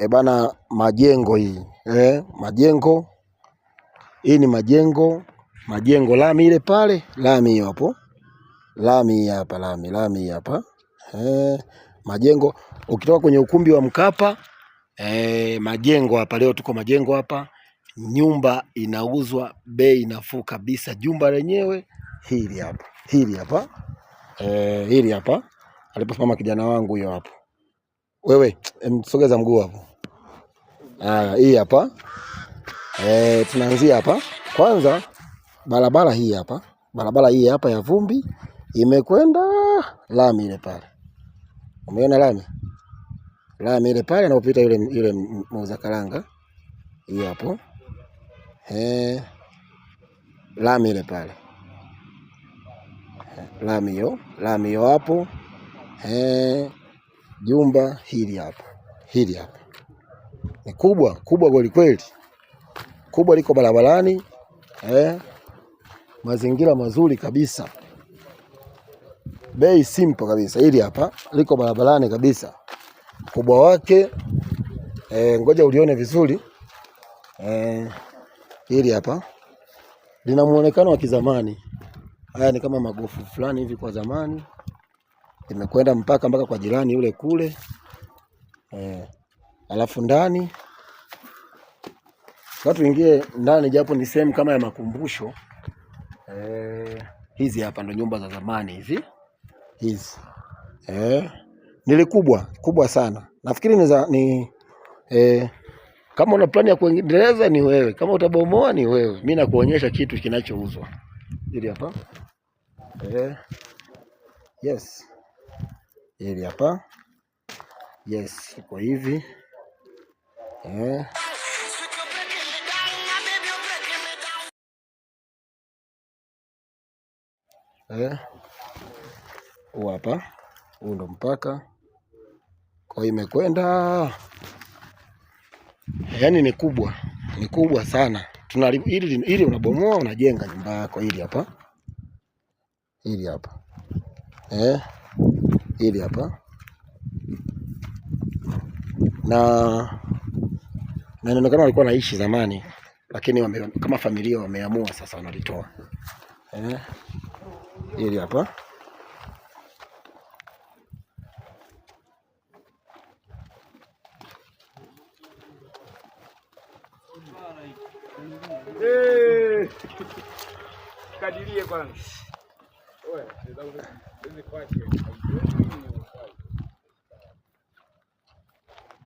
bana, majengo hii majengo, hii ni majengo, lami ile pale, lami hiyo hapo, lami hapa, lami hapa, majengo. Ukitoka kwenye ukumbi wa Mkapa, majengo hapa. Leo tuko majengo hapa, nyumba inauzwa bei nafuu kabisa. Jumba lenyewe hili hapa, hili hapa aliposimama kijana wangu hiyo hapo. Wewe msogeza mguu hapo. Hii hapa. Tunaanzia hapa. Kwanza barabara hii hapa. Barabara hii hapa ya vumbi imekwenda lami ile pale. Umeona lami? Lami ile pale anapopita yule muuza karanga. Hii hapo. Lami ile pale. Lami hiyo hapo. Jumba hili hapa. Hili hapa. Ni kubwa kweli kweli. Kubwa, liko barabarani. Mazingira mazuri kabisa. Bei simple kabisa. Hili hapa liko barabarani kabisa. Kubwa wake ngoja ulione vizuri. Hili hapa lina muonekano wa kizamani. Haya ni kama magofu fulani hivi kwa zamani. Imekwenda mpaka kwa jirani yule kule. Alafu ndani watu ingie ndani, japo ni sehemu kama ya makumbusho. Hizi hapa ndo nyumba za zamani hizi. Nili kubwa sana. Nafikiri ni kama una plani ya kuendeleza ni wewe, kama utabomoa ni wewe. Mimi nakuonyesha kitu kinachouzwa. Hili hapa. Yes. Hili hapa. Yes, iko hivi. Huu hapa. Huu ndo mpaka. Kwa imekwenda. Yaani ni kubwa sana. Ili unabomoa unajenga nyumba yako. Hili hapa. Hili hapa. Hili hapa. Na inaonekana walikuwa naishi zamani, lakini kama familia wameamua sasa wanalitoa. Hili hapa. Kadirie kwanza. Wewe, ndio kwa